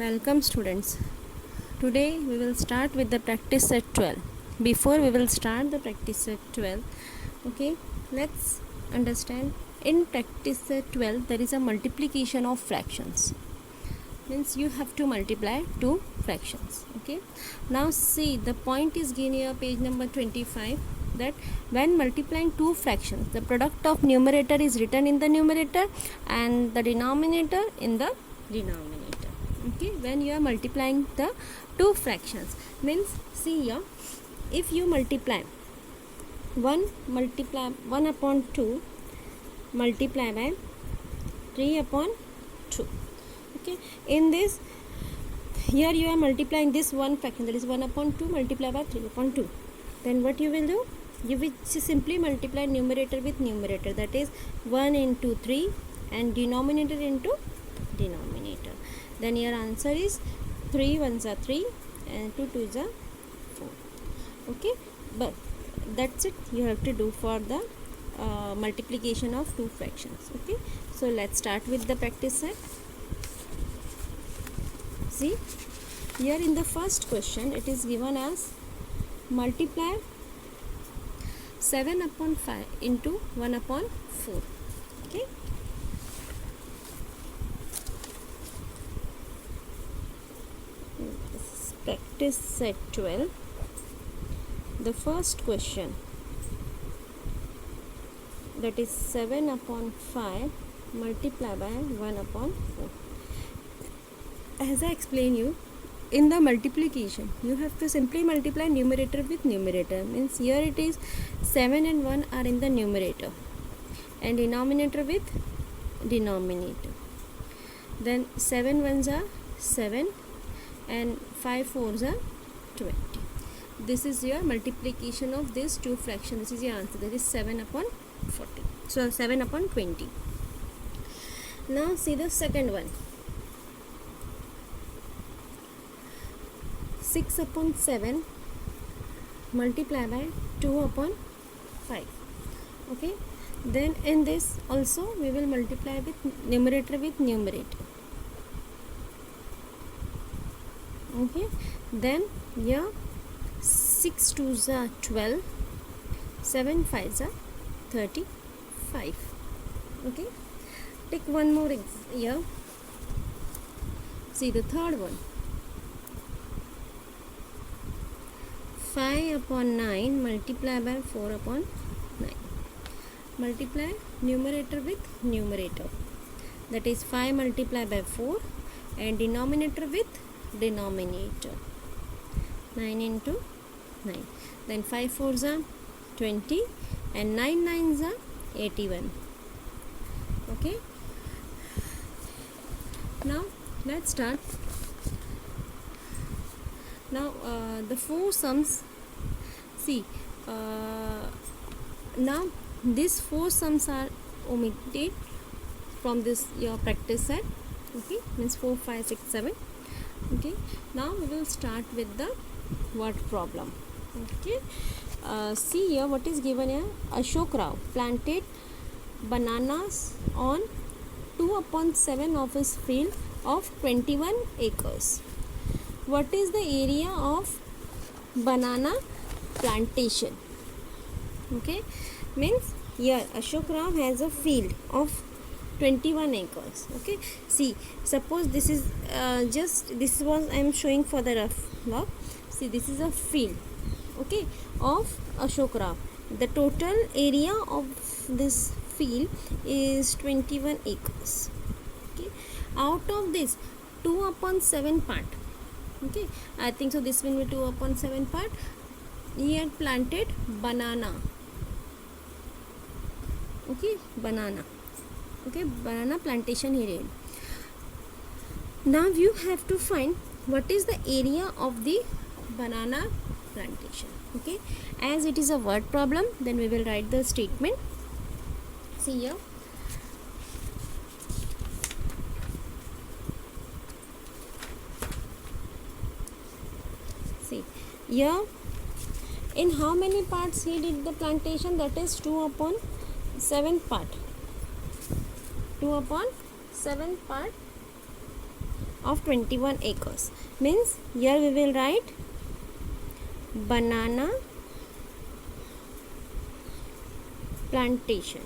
Welcome students. Today we will start with the practice set 12. Before we will start the practice set 12, okay, let's understand in practice set 12 there is a multiplication of fractions. Means you have to multiply two fractions. Okay. Now see, the point is given here, page number 25, that when multiplying two fractions, the product of numerator is written in the numerator and the denominator in the denominator. Okay, when you are multiplying the two fractions, means see here, if you multiply 1 upon 2 multiply by 3 upon 2. Okay, in this, here you are multiplying this one fraction, that is 1 upon 2 multiply by 3 upon 2. Then what you will do? You will simply multiply numerator with numerator, that is 1 into 3 and denominator into denominator. Then your answer is 3 ones are 3 and 2 twos are 4. Okay, but that's it you have to do for the multiplication of two fractions. Okay, so let's start with the practice set. See, here in the first question it is given as multiply 7 upon 5 into 1 upon 4. Okay, practice set 12. The first question, that is 7 upon 5 multiply by 1 upon 4. As I explained you, in the multiplication you have to simply multiply numerator with numerator. Means here it is 7 and 1 are in the numerator and denominator with denominator. Then 7 ones are 7 and 5 fours are 20. This is your multiplication of these two fractions. This is your answer, that is 7 upon 40. So 7 upon 20. Now see the second one. 6 upon 7 multiply by 2 upon 5. Okay, then in this also we will multiply with numerator with numerator. Okay, then here 6 twos are 12, 7 fives are 35. Okay, take one more here. See the third one. 5 upon 9 multiply by 4 upon 9. Multiply numerator with numerator, that is 5 multiply by 4 and denominator with denominator, 9 into 9. Then 5 fours are 20 and 9 nines are 81. Okay, now let's start. Now the four sums, see, now these four sums are omitted from this your practice set. Okay, means 4 5 6 7. Okay, now we will start with the word problem. Okay, see here what is given here. Ashok Rao planted bananas on 2 upon 7 of his field of 21 acres. What is the area of banana plantation? Okay, means here Ashok Rao has a field of 21 acres. Okay, see, suppose this is this was I am showing for the rough log. See, this is a field, okay, of Ashok Rao. The total area of this field is 21 acres. Okay, out of this 2 upon 7 part, okay, I think so this will be 2 upon 7 part, he had planted banana. Okay, banana. Okay, banana plantation he did. Now you have to find what is the area of the banana plantation. Okay, as it is a word problem, then we will write the statement. See here. See here, in how many parts he did the plantation? That is 2 upon 7 part. 2 upon 7 part of 21 acres. Means here we will write banana plantation.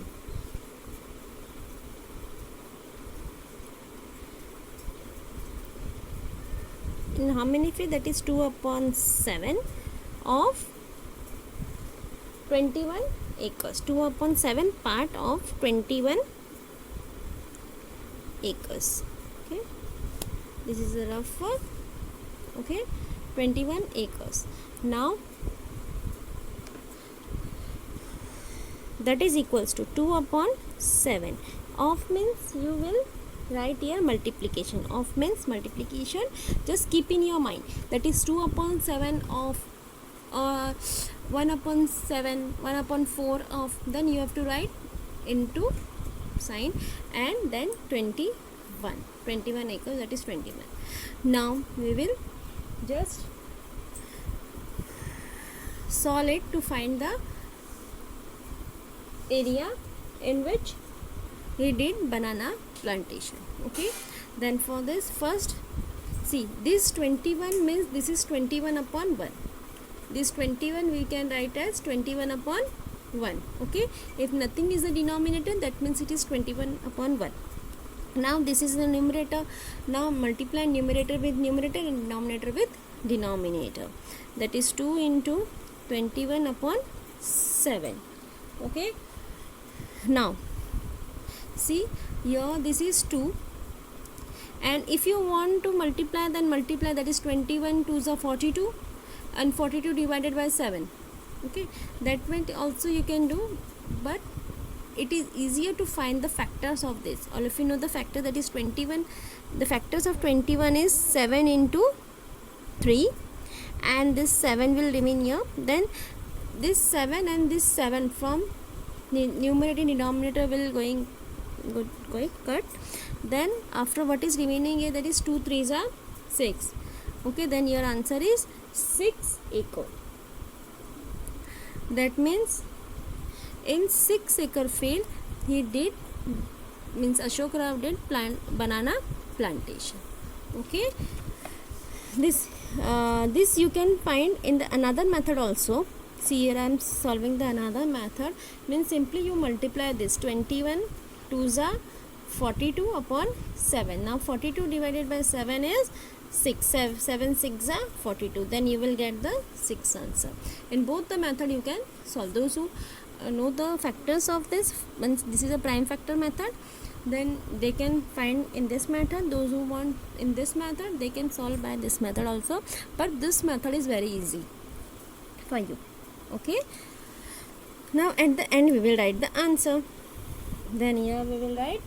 In how many feet? That is 2/7 of 21 acres. 2/7 part of 21 acres. Okay, this is a rough work. Okay, 21 acres. Now that is equals to 2/7 of means you will write here multiplication. Of means multiplication. Just keep in your mind that is 2/7 of 1/7, 1/4 of, then you have to write into sign, and then 21 acres, that is 21. Now we will just solve it to find the area in which he did banana plantation. Okay, then for this, first see, this 21 means this is 21/1. This 21 we can write as 21/1. Okay, if nothing is the denominator, that means it is 21/1. Now this is the numerator. Now multiply numerator with numerator and denominator with denominator. That is 2 into 21/7. Okay, now see here, this is 2, and if you want to multiply, then multiply, that is 21 2s are 42, and 42 divided by 7. Okay, that way also you can do, but it is easier to find the factors of this. All of you know the factor, that is 21. The factors of 21 is 7 into 3, and this 7 will remain here. Then this 7 and this 7 from numerator and denominator will going cut. Then after, what is remaining here, that is 2 3s are 6. Okay, then your answer is 6 acre. That means in 6 acre field he did, means Ashok Rao did banana plantation. Okay, this you can find in the another method also. See, here I am solving the another method. Means simply you multiply this 21 2s are 42/7. Now 42 divided by 7 is 6. 7 6 are 42. Then you will get the 6 answer. In both the method you can solve. Those who know the factors of this, means this is a prime factor method, then they can find in this method. Those who want in this method, they can solve by this method also, but this method is very easy for you. Okay, now at the end we will write the answer. Then here we will write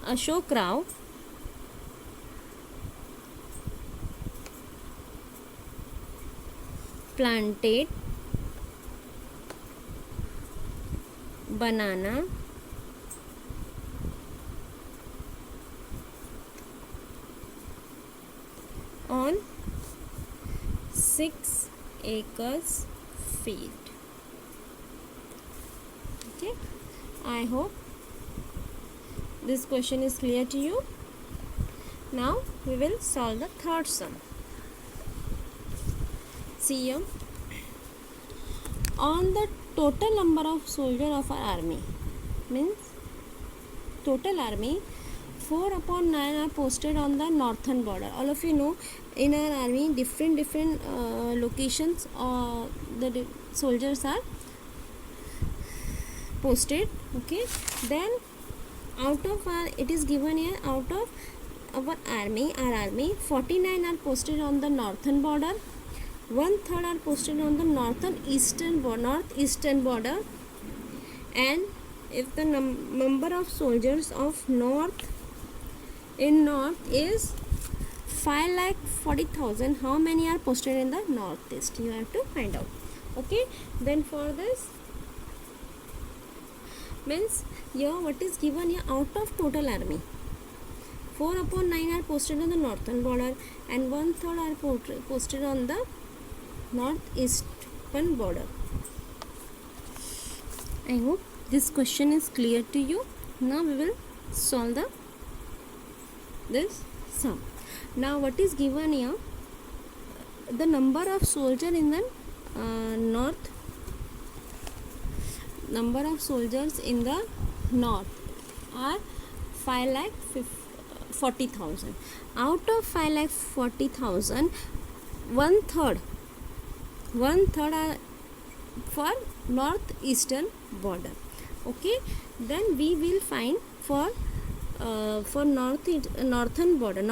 Ashok Rao planted banana on 6 acres field. Okay, I hope this question is clear to you. Now we will solve the third sum. See here, on the total number of soldiers of our army, means total army, 4/9 are posted on the northern border. All of you know, in our army different locations the soldiers are posted. Okay, then out of our, it is given here, out of our army, 49 are posted on the northern border, 1/3 are posted on the northeastern border, and if the number of soldiers of north is 5,40,000, how many are posted in the northeast? You have to find out. Okay, then for this, means here what is given here, out of total army, 4/9 are posted on the northern border, and 1/3 are posted on the northeastern border. I hope this question is clear to you. Now we will solve this sum. Now what is given here? The number of soldiers in the north, number of soldiers in the north are 5,40,000. Out of 5,40,000, one third are for northeastern border. Okay, then we will find for northern border,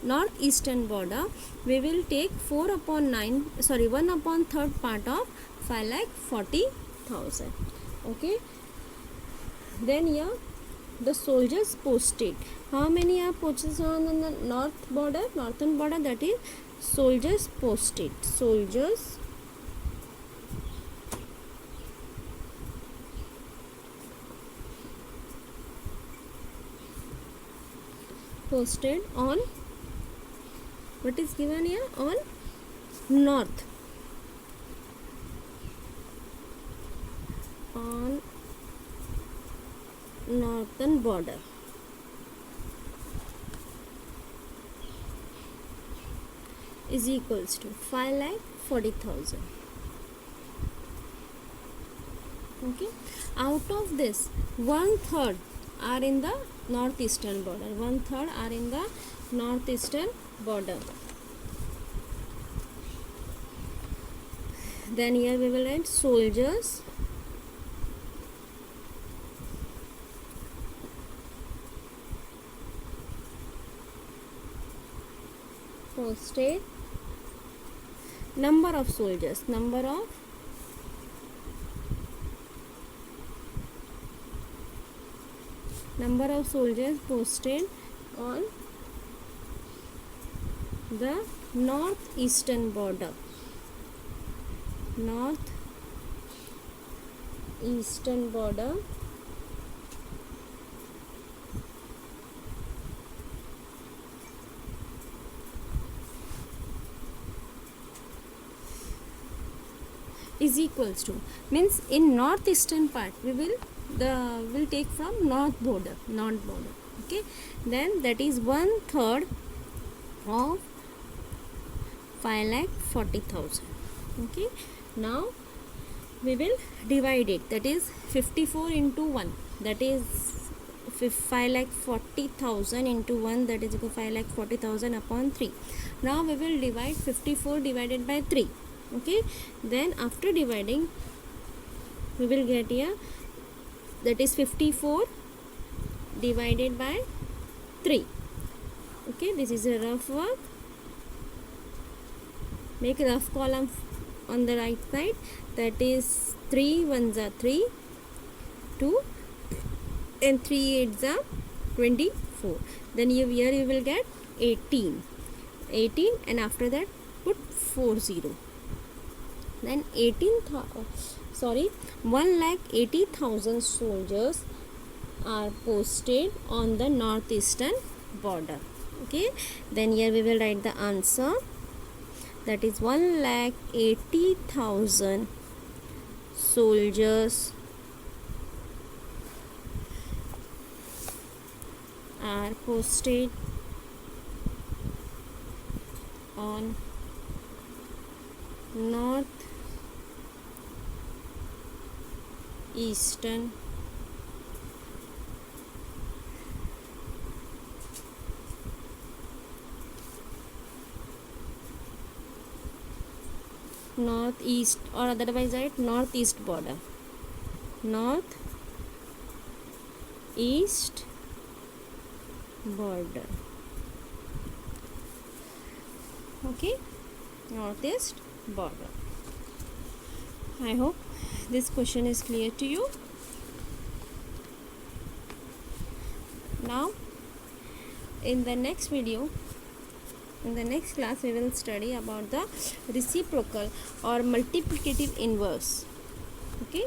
northeastern border, we will take 1/3 part of 5,40,000. Okay, then here the soldiers posted. How many are posted on the northern border? That is soldiers posted. Soldiers posted on, what is given here, on north, on northern border. Is equals to 5,40,000. Okay, out of this, one third are in the northeastern border. One third are in the northeastern border. Then here we will write soldiers posted. Number of soldiers, number of soldiers posted on the northeastern border. Northeastern border is equals to, means in northeastern part we will take from north border. Okay, then that is 1/3 of 5,40,000. Okay, now we will divide it. That is 54 into 1. That is 5,40,000 into 1. That is equal to 5,40,000 upon 3. Now we will divide 54 divided by 3. Okay, then after dividing we will get here, that is 54 divided by 3. Okay, this is a rough work. Make a rough column on the right side. That is 3 ones are 3, 2 and 3 eights are 24. Then here you will get 18, and after that put 40. Then 1,80,000 soldiers are posted on the northeastern border. Okay, then here we will write the answer. That is 1,80,000 soldiers are posted on northeastern northeast, or otherwise write northeast border. Northeast border. Okay, northeast border. I hope this question is clear to you. Now in the next video, in the next class, we will study about the reciprocal or multiplicative inverse. Okay.